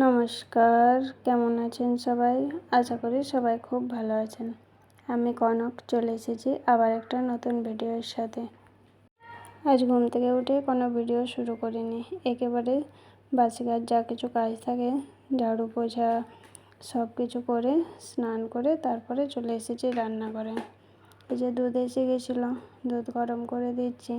নমস্কার, কেমন আছেন সবাই? আশা করি সবাই খুব ভালো আছেন। আমি কনক চলে এসেছি আবার একটা নতুন ভিডিওর সাথে। আজ ঘুম থেকে উঠে কোনো ভিডিও শুরু করিনি, একেবারে বাসি কাজ যা কিছু কাজ থাকে ঝাড়ু পোছা সব কিছু করে স্নান করে তারপরে চলে এসেছি রান্নাঘরে। এই যে দুধ এসে গেছিলো, দুধ গরম করে দিচ্ছি,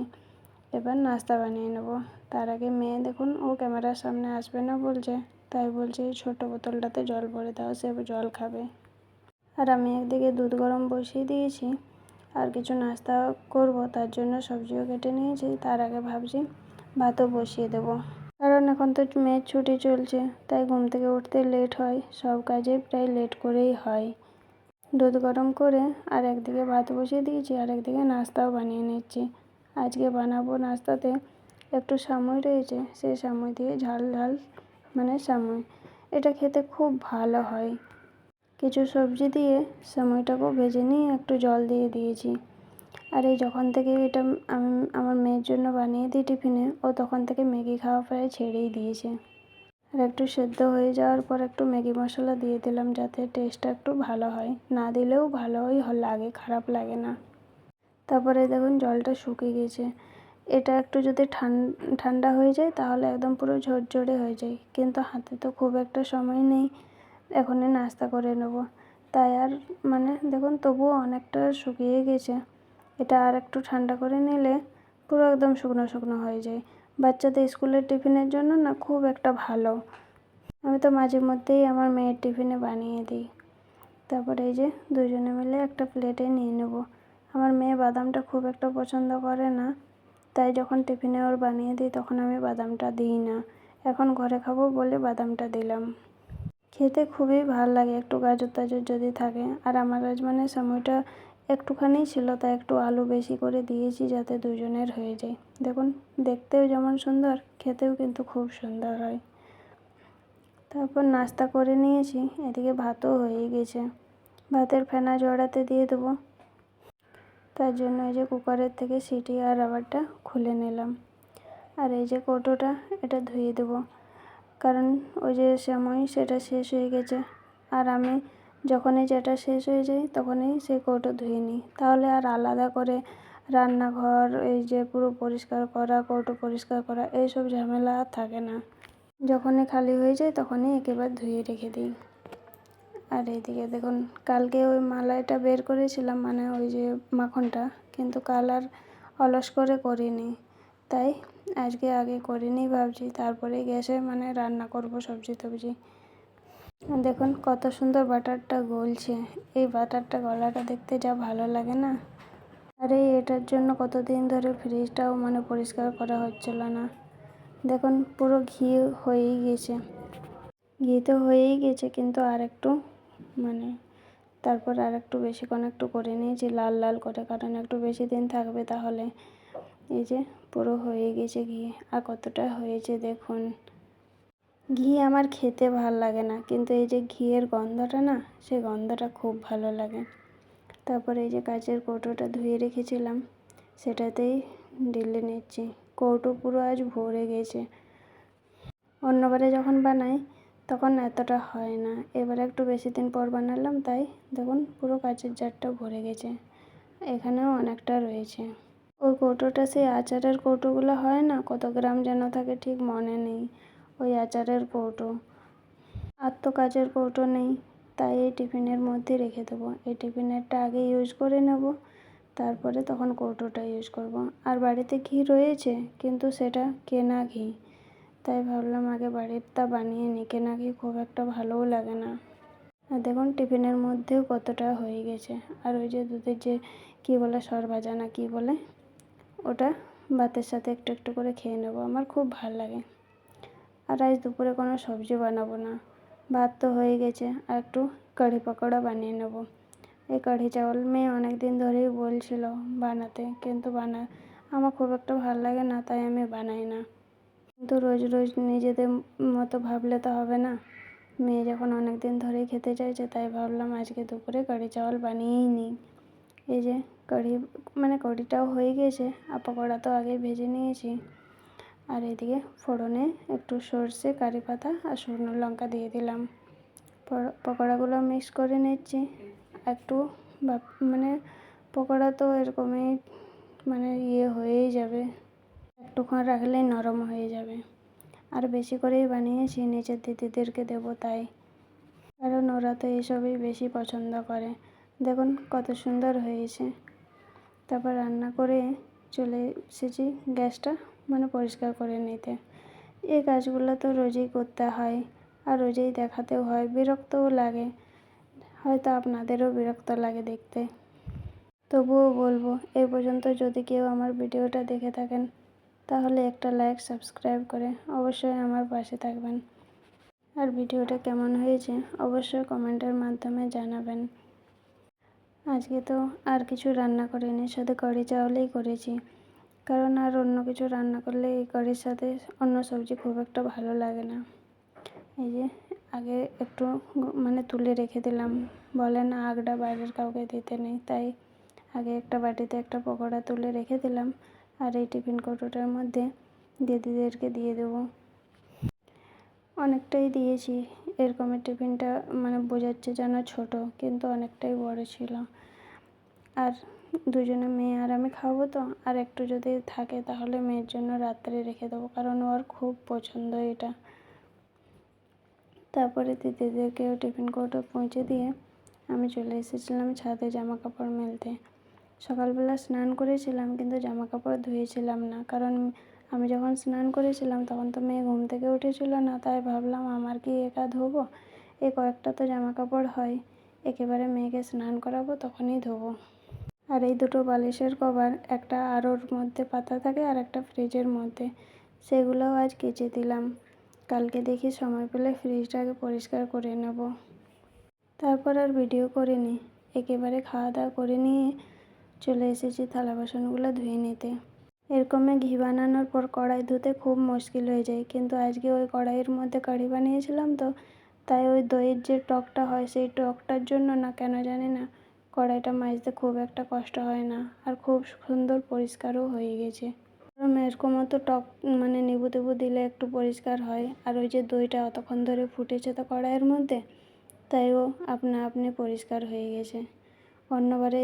এবার নাস্তা বানিয়ে নেব। তার আগে মেয়ে দেখুন, ও ক্যামেরার সামনে আসবে না বলছে, তাই বলছে ছোটো বোতলটাতে জল ভরে দাও, সে জল খাবে। আর আমি একদিকে দুধ গরম বসিয়ে দিয়েছি, আর কিছু নাস্তা করব, তার জন্য সবজিও কেটে নিয়েছি। তার আগে ভাবছি ভাতও বসিয়ে দেব, কারণ এখন তো মেয়ের ছুটি চলছে, তাই ঘুম থেকে উঠতে লেট হয়, সব কাজে প্রায় লেট করেই হয়। দুধ গরম করে আর একদিকে ভাত বসিয়ে দিয়েছি, আর একদিকে নাস্তাও বানিয়ে নিচ্ছি। আজকে বানাবো নাস্তাতে একটু সামুই রয়েছে, সেই সামুই দিয়ে ঝাল ঝাল সামুই, এটা খেতে খুব ভালো হয়। কিছু সবজি দিয়ে সামুইটাকেও ভেজে নিয়ে একটু জল দিয়ে দিয়েছি। আর এই যখন থেকে এটা আমি আমার মেয়ের জন্য বানিয়ে দিই টিফিনে, ও তখন থেকে ম্যাগি খাওয়া প্রায় ছেড়েই দিয়েছে। আর একটু সেদ্ধ হয়ে যাওয়ার পর একটু ম্যাগি মশলা দিয়ে দিলাম, যাতে টেস্টটা একটু ভালো হয়, না দিলেও ভালোই লাগে, খারাপ লাগে না। তারপরে দেখুন জলটা শুকিয়ে গেছে। এটা একটু যদি ঠান্ডা হয়ে যায় তাহলে একদম পুরো ঝরঝরে হয়ে যায়, কিন্তু হাতে তো খুব একটা সময় নেই, এখনই নাস্তা করে নেব, তাই আর দেখুন তবুও অনেকটা শুকিয়ে গেছে। এটা আর একটু ঠান্ডা করে নিলে পুরো একদম শুকনো শুকনো হয়ে যায়। বাচ্চাদের স্কুলের টিফিনের জন্য না খুব একটা ভালো। আমি তো মাঝে মধ্যেই আমার মেয়ের টিফিনে বানিয়ে দিই। তারপরে এই যে দুজনে মিলে একটা প্লেটে নিয়ে নেব। আমার মেয়ে বাদামটা খুব একটা পছন্দ করে না, তাই যখন টিফিনে ওর বানিয়ে দিই তখন আমি বাদামটা দিই না। এখন ঘরে খাবো বলে বাদামটা দিলাম। খেতে খুবই ভালো লাগে একটু গাজর টাজর যদি থাকে। আর আমার আজ সময়টা একটুখানি ছিল, তাই একটু আলু বেশি করে দিয়েছি যাতে দুজনের হয়ে যায়। দেখুন দেখতেও যেমন সুন্দর, খেতেও কিন্তু খুব সুন্দর হয়। তারপর নাস্তা করে নিয়েছি, এদিকে ভাতও হয়ে গেছে। ভাতের ফেনা জড়াতে দিয়ে দেবো, তার জন্য এই যে কুকারের থেকে সিটি আর রাবারটা খুলে নিলাম। আর এই যে কৌটোটা, এটা ধুয়ে দেবো, কারণ ওই যে সময় সেটা শেষ হয়ে গেছে। আর আমি যখনই যেটা শেষ হয়ে যায় তখনই সেই কৌটো ধুয়ে নিই, তাহলে আর আলাদা করে রান্নাঘর এই যে পুরো পরিষ্কার করা, কৌটো পরিষ্কার করা, এইসব ঝামেলা আর থাকে না। যখনই খালি হয়ে যায় তখনই একেবারে ধুয়ে রেখে দিই। আর এইদিকে দেখুন, কালকে ওই মালাইটা বের করেছিলাম, ওই যে মাখনটা, কিন্তু কাল আর অলস করে করিনি, তাই আজকে আগে করিনি ভাবছি, তারপরে গ্যাসে রান্না করব সবজি টবজি। দেখুন কত সুন্দর বাটারটা গলছে, এই বাটারটা গলাটা দেখতে যা ভালো লাগে না। আর এটার জন্য কতদিন ধরে ফ্রিজটাও পরিষ্কার করা হচ্ছিল না। দেখুন পুরো ঘি হয়েই গেছে, ঘি তো হয়েই গেছে, কিন্তু আর একটু তারপর আর একটু বেশিক্ষণ একটু করে নিয়েছি লাল লাল করে, কারণ একটু বেশি দিন থাকবে তাহলে। এই যে পুরো হয়ে গেছে ঘি, আর কতটা হয়েছে দেখুন। ঘি আমার খেতে ভাল লাগে না, কিন্তু এই যে ঘিয়ের গন্ধটা না, সেই গন্ধটা খুব ভালো লাগে। তারপরে এই যে কাচের কৌটোটা ধুয়ে রেখেছিলাম, সেটাতেই ঢেলে নিচ্ছি। কৌটো পুরো আজ ভরে গেছে। অন্যবারে যখন বানাই তখন এতটা হয় না, এবারে একটু বেশি দিন পর বানালাম, তাই দেখুন পুরো কাচের জারটা ভরে গেছে, এখানেও অনেকটা রয়েছে। ওই কৌটোটা সেই আচারের কৌটোগুলো হয় না, কত গ্রাম যেন থাকে ঠিক মনে নেই, ওই আচারের কৌটো। আর তো কাচের কৌটো নেই, তাই এই টিফিনের মধ্যে রেখে দেবো। এই টিফিনেরটা আগে ইউজ করে নেব, তারপরে তখন কৌটোটা ইউজ করব। আর বাড়িতে ঘি রয়েছে, কিন্তু সেটা কেনা ঘি, তাই ভাবলাম আগে বাড়িরটা বানিয়ে নিই, কেনা ঘি খুব একটা ভালোও লাগে না। আর দেখুন টিফিনের মধ্যেও কতটা হয়ে গেছে। আর ওই যে দুধের যে কী বলে সরভাজা না কী বলে, ওটা ভাতের সাথে একটু একটু করে খেয়ে নেব, আমার খুব ভালো লাগে। আর আজ দুপুরে কোনো সবজি বানাবো না, ভাত তো হয়ে গেছে, আর একটু কারি পকোড়া বানিয়ে নেব। এই কারি চাওয়াল মেয়ে অনেক দিন ধরেই বলছিল বানাতে, কিন্তু আমার খুব একটা ভালো লাগে না, তাই আমি বানাই না। কিন্তু রোজ রোজ নিজেদের মতো ভাবলে তো হবে না, মেয়ে যখন অনেক দিন ধরেই খেতে চাইছে, তাই ভাবলাম আজকে দুপুরে কারি চাওয়াল বানিয়েই নিই। এই যে কারিটাও হয়ে গেছে, আর পকোড়া তো আগে ভেজে নিয়েছি। আর এদিকে ফোড়নে একটু সর্ষে, কারি পাতা আর শুকনো লঙ্কা দিয়ে দিলাম। পকোড়াগুলো মিক্স করে নিচ্ছি। একটু মানে পকোড়া তো এরকমই মানে হয়েই যাবে, একটুক্ষণ রাখলেই নরম হয়ে যাবে। আর বেশি করেই বানিয়েছি, নিচের দিদিদেরকে দেবো তাই, কারণ ওরা তো এইসবই বেশি পছন্দ করে। দেখুন কত সুন্দর হয়েছে। তারপর রান্না করে চলে এসেছি গ্যাসটা পরিষ্কার করে নিতে। এই কাজগুলো তো রোজই করতে হয় আর রোজই দেখাতেও হয়, বিরক্তও লাগে, হয়তো আপনাদেরও বিরক্ত লাগে দেখতে। তবুও বলবো, এই পর্যন্ত যদি কেউ আমার ভিডিওটা দেখে থাকেন তাহলে একটা লাইক, সাবস্ক্রাইব করে অবশ্যই আমার পাশে থাকবেন। আর ভিডিওটা কেমন হয়েছে অবশ্যই কমেন্টের মাধ্যমে জানাবেন। আজকে তো আর কিছু রান্না করিনি, শুধু কড়ি চাওয়ালেই করেছি, কারণ আর অন্য কিছু রান্না করলে এই কড়ির সাথে অন্য সবজি খুব একটা ভালো লাগে না। এই যে আগে একটু তুলে রেখে দিলাম, বলে না আগটা বাইরের কাউকে দিতে নেই, তাই আগে একটা বাটিতে একটা পকোড়া তুলে রেখে দিলাম। আর এই টিফিন কৌটোটার মধ্যে দিদিদেরকে দিয়ে দেবো। অনেকটাই দিয়েছি, এরকমের টিফিনটা বোঝাচ্ছে যেন ছোট, কিন্তু অনেকটাই বড় ছিল। আর দুজনে মেয়ে আর আমি খাবো তো, আর একটু যদি থাকে তাহলে মেয়ের জন্য রাত্রে রেখে দেবো, কারণ ওর খুব পছন্দ এটা। তারপরে দিদিদেরকেও টিফিন কৌটো পৌঁছে দিয়ে আমি চলে এসেছিলাম ছাদে জামা কাপড় মেলতে। সকালবেলা স্নান করেছিলাম, কিন্তু জামা কাপড় ধুয়েছিলাম না, কারণ আমি যখন স্নান করেছিলাম তখন তো মেয়ে ঘুম থেকে উঠেছিল না, তাই ভাবলাম আমার কি একা ধোবো, এই কয়েকটা তো জামা কাপড় হয়, একেবারে মেয়েকে স্নান করাবো তখনই ধোবো। আর এই দুটো বালিশের কভার, একটা আরোর মধ্যে পাতা থাকে আর একটা ফ্রিজের মধ্যে, সেগুলোও আজ কেচে দিলাম। কালকে দেখি সময় পেলে ফ্রিজটাকে পরিষ্কার করে নেব। তারপর আর ভিডিও করিনি, একেবারে খাওয়া দাওয়া করে নিয়ে চলে এসেছি থালা বাসনগুলো ধুয়ে নিতে। এরকমে ঘি বানানোর পর কড়াই ধুতে খুব মুশকিল হয়ে যায়, কিন্তু আজকে ওই কড়াইয়ের মধ্যে কারি বানিয়েছিলাম তো, তাই ওই দইয়ের যে টকটা হয় সেই টকটার জন্য না কেন জানি না কড়াইটা মাজতে খুব একটা কষ্ট হয় না, আর খুব সুন্দর পরিষ্কারও হয়ে গেছে। কারণ এরকমও তো টক নিবু টিবু দিলে একটু পরিষ্কার হয়, আর ওই যে দইটা অতক্ষণ ধরে ফুটেছে তো কড়াইয়ের মধ্যে, তাই ও আপনা আপনি পরিষ্কার হয়ে গেছে। অন্যবারে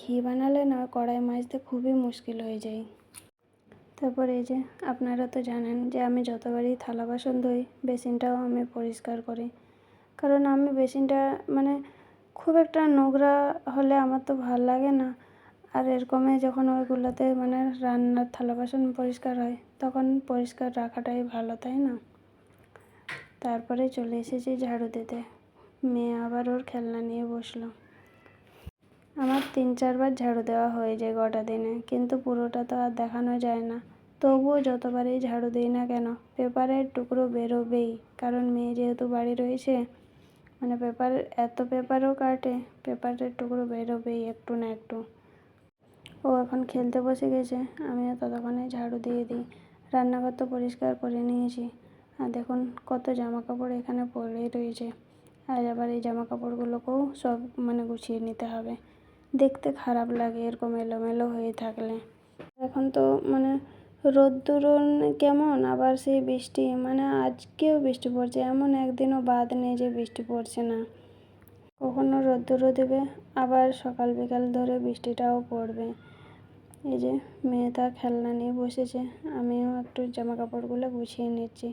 ঘি বানালে না কড়াই মাজতে খুবই মুশকিল হয়ে যায়। তারপর এই যে আপনারা তো জানেন যে আমি যতবারই থালা বাসন ধুই বেসিনটাও আমি পরিষ্কার করি, কারণ আমি বেসিনটা খুব একটা নোংরা হলে আমার তো ভাল লাগে না। আর এরকমই যখন ওইগুলোতে রান্নার থালা বাসন পরিষ্কার হয় তখন পরিষ্কার রাখাটাই ভালো, তাই না? তারপরে চলে এসেছি ঝাড়ু দিতে। মেয়ে আবার ওর খেলনা নিয়ে বসলো। আমার 3-4 বার ঝাড়ু দেওয়া হয়ে যায় গোটা দিনে, কিন্তু পুরোটা তো আর দেখানো যায় না। তবুও যতবারই ঝাড়ু দিই না কেন পেপারের টুকরো বেরোবেই, কারণ মেয়ে যেহেতু বাড়ি রয়েছে, এত পেপারও কাটে, পেপারের টুকরো বেরোবেই একটু না একটু। ও এখন খেলতে বসে গেছে, আমিও ততক্ষণে ঝাড়ু দিয়ে দিই। রান্নাঘর তো পরিষ্কার করে নিয়েছি, আর দেখুন কত জামা কাপড় এখানে পড়ে রয়েছে। আজ আবার এই জামা কাপড়গুলোকেও সব গুছিয়ে নিতে হবে, দেখতে খারাপ লাগে এরকম এলোমেলো হয়ে থাকলে। এখন তো রোদ্দুর কেমন, আবার সেই বৃষ্টি, আজকেও বৃষ্টি পড়ছে, এমন একদিনও বাদ নেই যে বৃষ্টি পড়ছে না। কখনো রোদ্দুরও দেবে, আবার সকাল বিকাল ধরে বৃষ্টিটাও পড়বে। এই যে মেয়ে তার খেলনা নিয়ে বসেছে, আমিও একটু জামা কাপড়গুলো গুছিয়ে নিচ্ছি।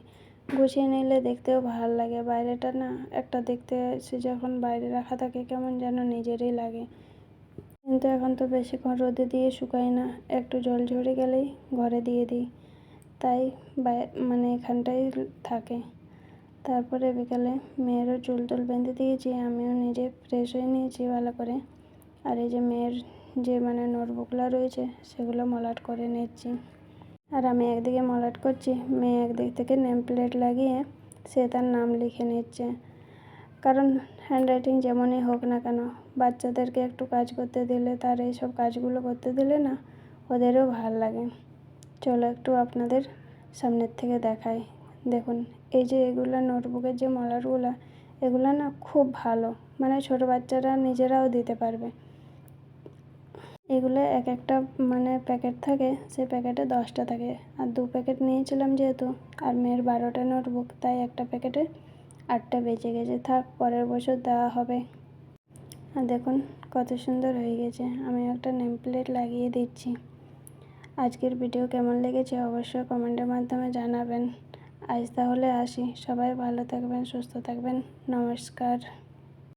গুছিয়ে নিলে দেখতেও ভালো লাগে, বাইরেটা না একটা দেখতে সে যখন বাইরে রাখা থাকে কেমন যেন নিজেরই লাগে। কিন্তু এখন তো বেশিক্ষণ রোদে দিয়ে শুকায় না, একটু জল ঝরে গেলেই ঘরে দিয়ে দিই, তাই এখানটাই থাকে। তারপরে বিকালে মেয়েরও চুল টুল বেঁধে দিয়েছি, আমিও নিজে ফ্রেশ হয়ে নিয়েছি ভালো করে। আর এই যে মেয়ের যে নোটবুকগুলো রয়েছে সেগুলো মলাট করে নিচ্ছি। আর আমি একদিকে মলাট করছি, মেয়ে একদিক থেকে নেম প্লেট লাগিয়ে সে তার নাম লিখে নিচ্ছে। কারণ হ্যান্ডরাইটিং যেমনই হোক না কেন, বাচ্চাদেরকে একটু কাজ করতে দিলে, তার এইসব কাজগুলো করতে দিলে না ওদেরও ভাল লাগে। চলো একটু আপনাদের সামনের থেকে দেখাই। দেখুন এই যে এগুলো নোটবুকের যে মলাটগুলো, এগুলো না খুব ভালো, ছোটো বাচ্চারা নিজেরাও দিতে পারবে। যেগুলো এক একটা মানে প্যাকেট থাকে, সেই প্যাকেটে 10টা থাকে। আর 2 প্যাকেট নিয়েছিলাম যেহেতু, আর মেয়ের 12টা নোটবুক, তাই একটা প্যাকেটে 8টা বেঁচে গেছে। থাক, পরের বছর দেওয়া হবে। আর দেখুন কত সুন্দর হয়ে গেছে। আমি একটা নেম প্লেট লাগিয়ে দিচ্ছি। আজকের ভিডিও কেমন লেগেছে অবশ্যই কমেন্টের মাধ্যমে জানাবেন। আজ তাহলে আসি, সবাই ভালো থাকবেন, সুস্থ থাকবেন। নমস্কার।